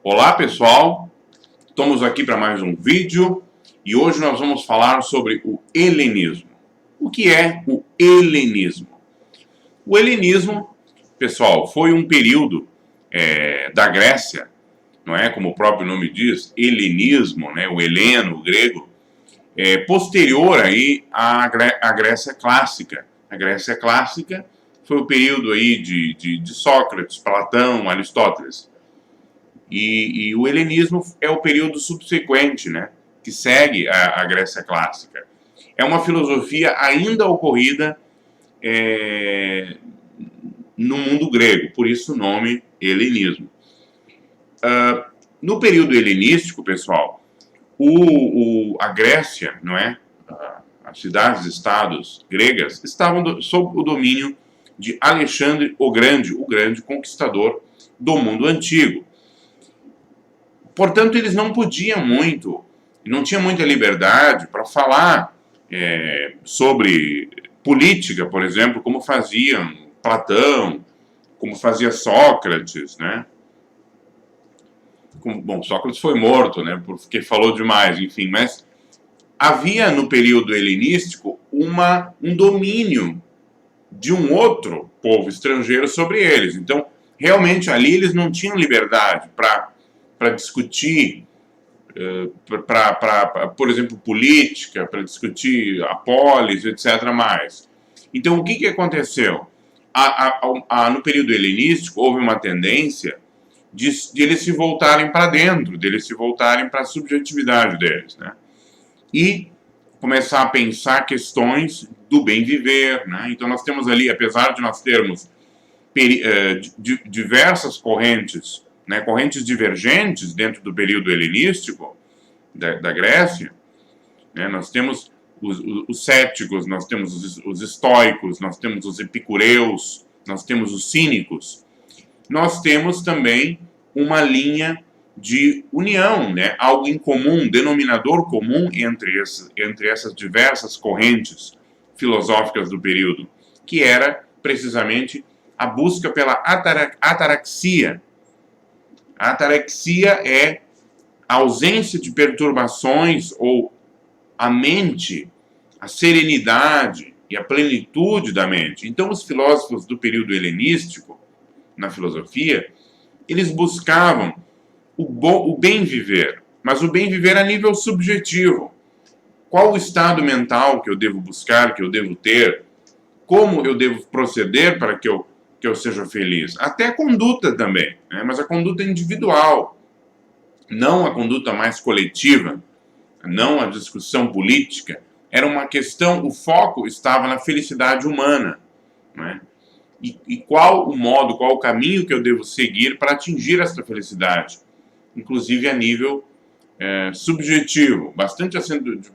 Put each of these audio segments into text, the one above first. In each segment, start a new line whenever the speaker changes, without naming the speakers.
Olá pessoal, estamos aqui para mais um vídeo e hoje nós vamos falar sobre o helenismo. O que é o helenismo? O helenismo, pessoal, foi um período da Grécia, não é? Como o próprio nome diz, helenismo, né? O heleno, o grego, posterior aí à Grécia clássica. A Grécia clássica foi o período aí de Sócrates, Platão, Aristóteles. E o helenismo é o período subsequente, né, que segue a Grécia clássica. É uma filosofia ainda ocorrida no mundo grego, por isso o nome helenismo. No período helenístico, pessoal, a Grécia, não é? As cidades-estados gregas estavam sob o domínio de Alexandre o grande conquistador do mundo antigo. Portanto, eles não podiam muito, não tinham muita liberdade para falar sobre política, por exemplo, como faziam Platão, como fazia Sócrates, né? Bom, Sócrates foi morto, né? Porque falou demais, enfim, mas havia no período helenístico um domínio de um outro povo estrangeiro sobre eles. Então, realmente ali eles não tinham liberdade para discutir, por exemplo, política, para discutir a polis, etc. mais. Então, o que aconteceu? No período helenístico, houve uma tendência de eles se voltarem para dentro, de eles se voltarem para a subjetividade deles, né? E começar a pensar questões do bem viver, né? Então, nós temos ali, apesar de nós termos diversas correntes, né, correntes divergentes dentro do período helenístico da Grécia, né, nós temos os céticos, nós temos os estoicos, nós temos os epicureus, nós temos os cínicos. Nós temos também uma linha de união, né, algo em comum, denominador comum entre essas diversas correntes filosóficas do período, que era precisamente a busca pela ataraxia. A ataraxia é a ausência de perturbações ou a mente, a serenidade e a plenitude da mente. Então, os filósofos do período helenístico, na filosofia, eles buscavam o bem viver, mas o bem viver a nível subjetivo. Qual o estado mental que eu devo buscar, que eu devo ter? Como eu devo proceder para que eu seja feliz? Até a conduta também, né? Mas a conduta individual, não a conduta mais coletiva, não a discussão política. Era uma questão, o foco estava na felicidade humana, né? E qual o modo, qual o caminho que eu devo seguir para atingir essa felicidade, inclusive a nível subjetivo,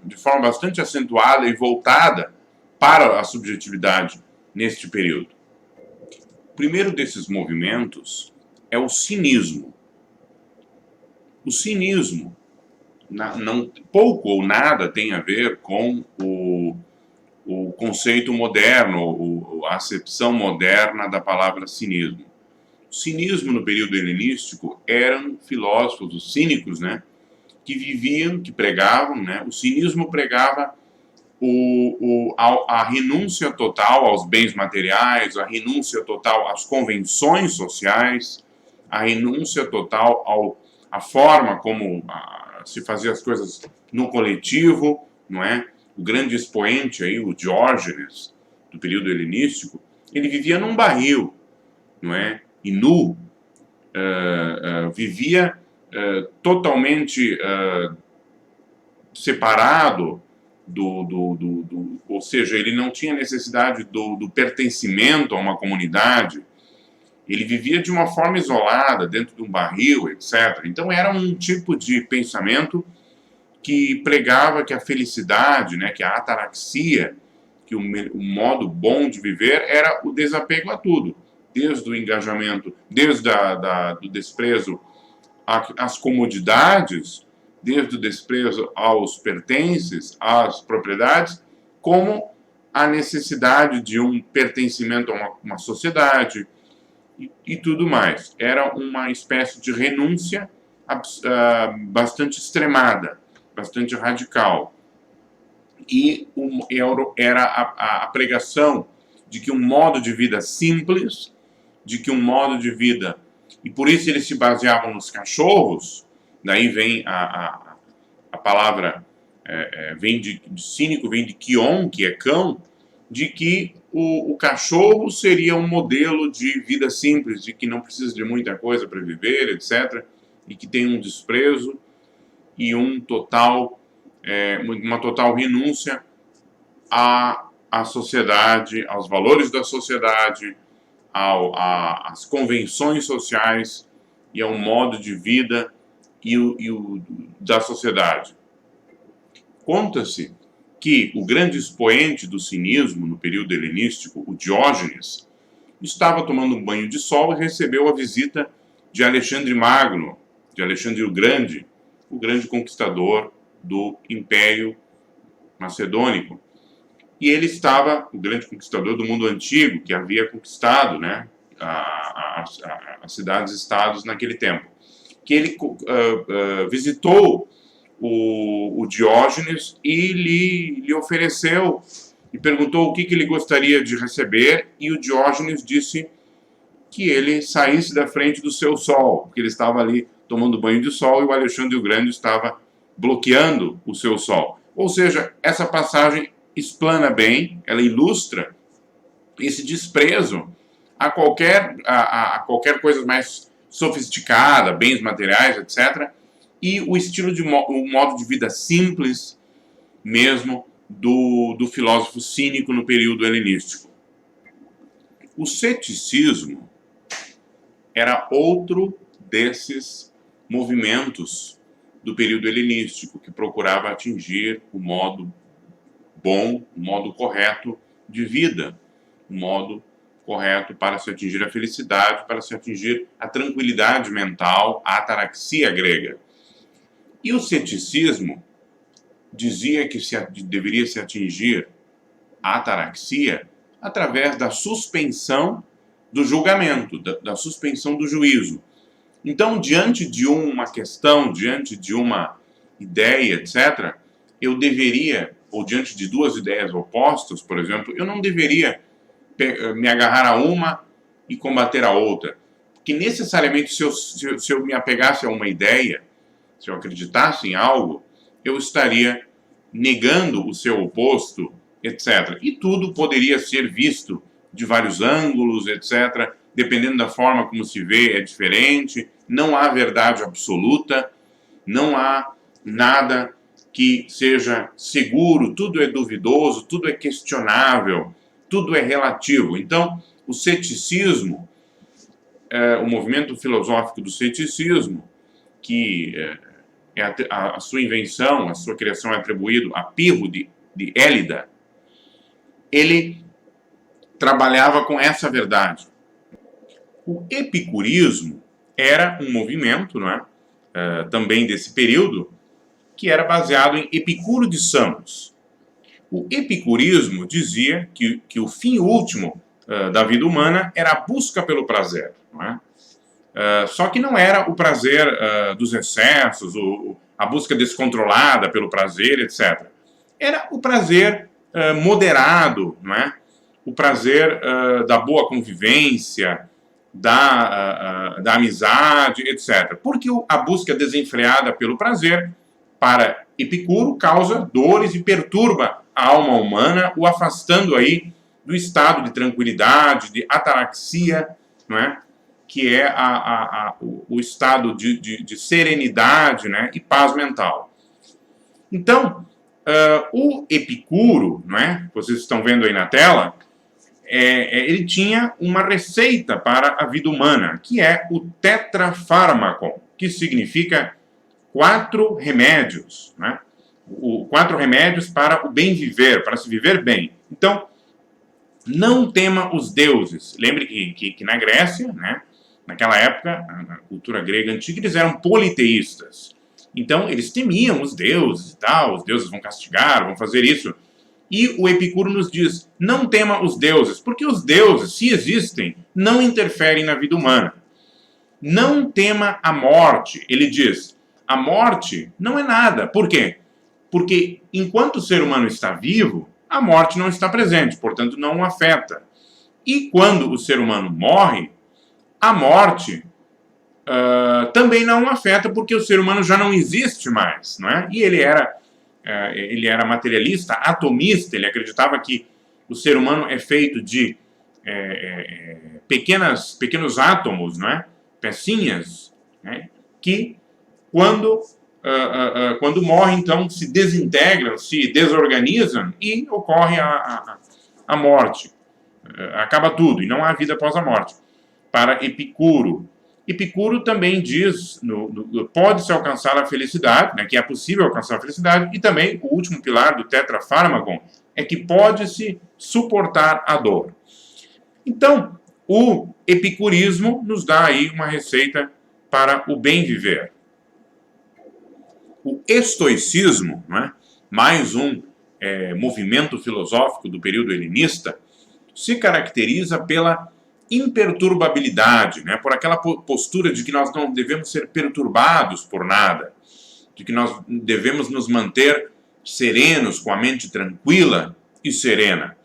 de forma bastante acentuada e voltada para a subjetividade neste período. O primeiro desses movimentos é o cinismo. O cinismo pouco ou nada tem a ver com o conceito moderno, a acepção moderna da palavra cinismo. O cinismo no período helenístico eram filósofos, os cínicos, né, que pregavam, né, o cinismo pregava a renúncia total aos bens materiais, a renúncia total às convenções sociais, a renúncia total à forma como se fazia as coisas no coletivo, não é? O grande expoente aí, o Diógenes, do período helenístico, ele vivia num barril, não é? E nu, vivia totalmente separado ou seja, ele não tinha necessidade do pertencimento a uma comunidade, ele vivia de uma forma isolada, dentro de um barril, etc. Então era um tipo de pensamento que pregava que a felicidade, né, que a ataraxia, que o modo bom de viver era o desapego a tudo, desde o engajamento, desde do desprezo às comodidades, desde o desprezo aos pertences, às propriedades, como a necessidade de um pertencimento a uma sociedade e tudo mais. Era uma espécie de renúncia bastante extremada, bastante radical. E era a pregação de que um modo de vida simples, de que um modo de vida... E por isso eles se baseavam nos cachorros, daí vem a palavra, vem de cínico, vem de kion, que é cão, de que o cachorro seria um modelo de vida simples, de que não precisa de muita coisa para viver, etc., e que tem um desprezo e uma total renúncia à sociedade, aos valores da sociedade, às convenções sociais e ao modo de vida da sociedade. Conta-se que o grande expoente do cinismo no período helenístico, o Diógenes, estava tomando um banho de sol e recebeu a visita de Alexandre Magno, de Alexandre o Grande conquistador do Império Macedônico. E ele estava, o grande conquistador do mundo antigo, que havia conquistado, né, as cidades-estados naquele tempo. Que ele visitou o Diógenes e lhe ofereceu e perguntou o que ele gostaria de receber, e o Diógenes disse que ele saísse da frente do seu sol, porque ele estava ali tomando banho de sol e o Alexandre o Grande estava bloqueando o seu sol. Ou seja, essa passagem explana bem, ela ilustra esse desprezo a qualquer coisa mais sofisticada, bens materiais, etc., e o estilo o modo de vida simples mesmo do filósofo cínico no período helenístico. O ceticismo era outro desses movimentos do período helenístico que procurava atingir o modo bom, o modo correto de vida, o modo correto para se atingir a felicidade, para se atingir a tranquilidade mental, a ataraxia grega. E o ceticismo dizia que deveria se atingir a ataraxia através da suspensão do julgamento, da suspensão do juízo. Então, diante de uma questão, diante de uma ideia, etc., eu deveria, ou diante de duas ideias opostas, por exemplo, eu não deveria me agarrar a uma e combater a outra. Porque necessariamente, se eu me apegasse a uma ideia, se eu acreditasse em algo, eu estaria negando o seu oposto, etc. E tudo poderia ser visto de vários ângulos, etc. Dependendo da forma como se vê, é diferente. Não há verdade absoluta, não há nada que seja seguro, tudo é duvidoso, tudo é questionável, tudo é relativo. Então, o ceticismo, o movimento filosófico do ceticismo, que a sua invenção, a sua criação é atribuído a Pirro de Élida, ele trabalhava com essa verdade. O epicurismo era um movimento, não é? Também desse período, que era baseado em Epicuro de Samos. O epicurismo dizia que o fim último da vida humana era a busca pelo prazer, não é? Só que não era o prazer dos excessos, a busca descontrolada pelo prazer, etc. Era o prazer moderado, não é? O prazer da boa convivência, da amizade, etc. Porque a busca desenfreada pelo prazer, para Epicuro, causa dores e perturba a alma humana, o afastando aí do estado de tranquilidade, de ataraxia, não é? Que é o estado de serenidade, né? E paz mental. Então, o Epicuro, não é? Vocês estão vendo aí na tela, ele tinha uma receita para a vida humana, que é o tetrafármacon, que significa 4 remédios, né? 4 remédios para o bem viver, para se viver bem. Então, não tema os deuses. Lembre que na Grécia, né, naquela época, na cultura grega antiga, eles eram politeístas. Então, eles temiam os deuses e tal, os deuses vão castigar, vão fazer isso. E o Epicuro nos diz, não tema os deuses, porque os deuses, se existem, não interferem na vida humana. não tema a morte. Ele diz, a morte não é nada. Por quê? Porque enquanto o ser humano está vivo, a morte não está presente, portanto não o afeta. E quando o ser humano morre, a morte também não o afeta, porque o ser humano já não existe mais, não é? E ele era materialista, atomista, ele acreditava que o ser humano é feito de pequenos átomos, não é? Pecinhas, né? Que quando morrem, então se desintegram, se desorganizam e ocorre a morte. Acaba tudo, e não há vida após a morte. Para Epicuro. Epicuro também diz, pode-se alcançar a felicidade, né, que é possível alcançar a felicidade, e também o último pilar do tetrafármaco é que pode-se suportar a dor. Então, o epicurismo nos dá aí uma receita para o bem viver. O estoicismo, né, mais um movimento filosófico do período helenista, se caracteriza pela imperturbabilidade, né, por aquela postura de que nós não devemos ser perturbados por nada, de que nós devemos nos manter serenos, com a mente tranquila e serena.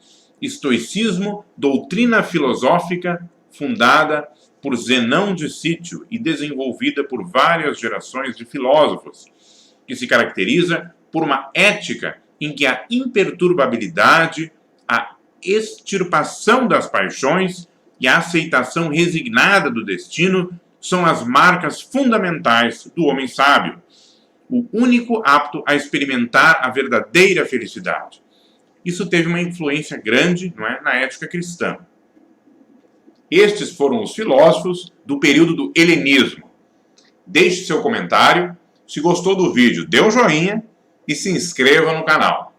Estoicismo, doutrina filosófica fundada por Zenão de Cítio e desenvolvida por várias gerações de filósofos, que se caracteriza por uma ética em que a imperturbabilidade, a extirpação das paixões e a aceitação resignada do destino são as marcas fundamentais do homem sábio, o único apto a experimentar a verdadeira felicidade. Isso teve uma influência grande, não é, na ética cristã. Estes foram os filósofos do período do helenismo. Deixe seu comentário. Se gostou do vídeo, dê um joinha e se inscreva no canal.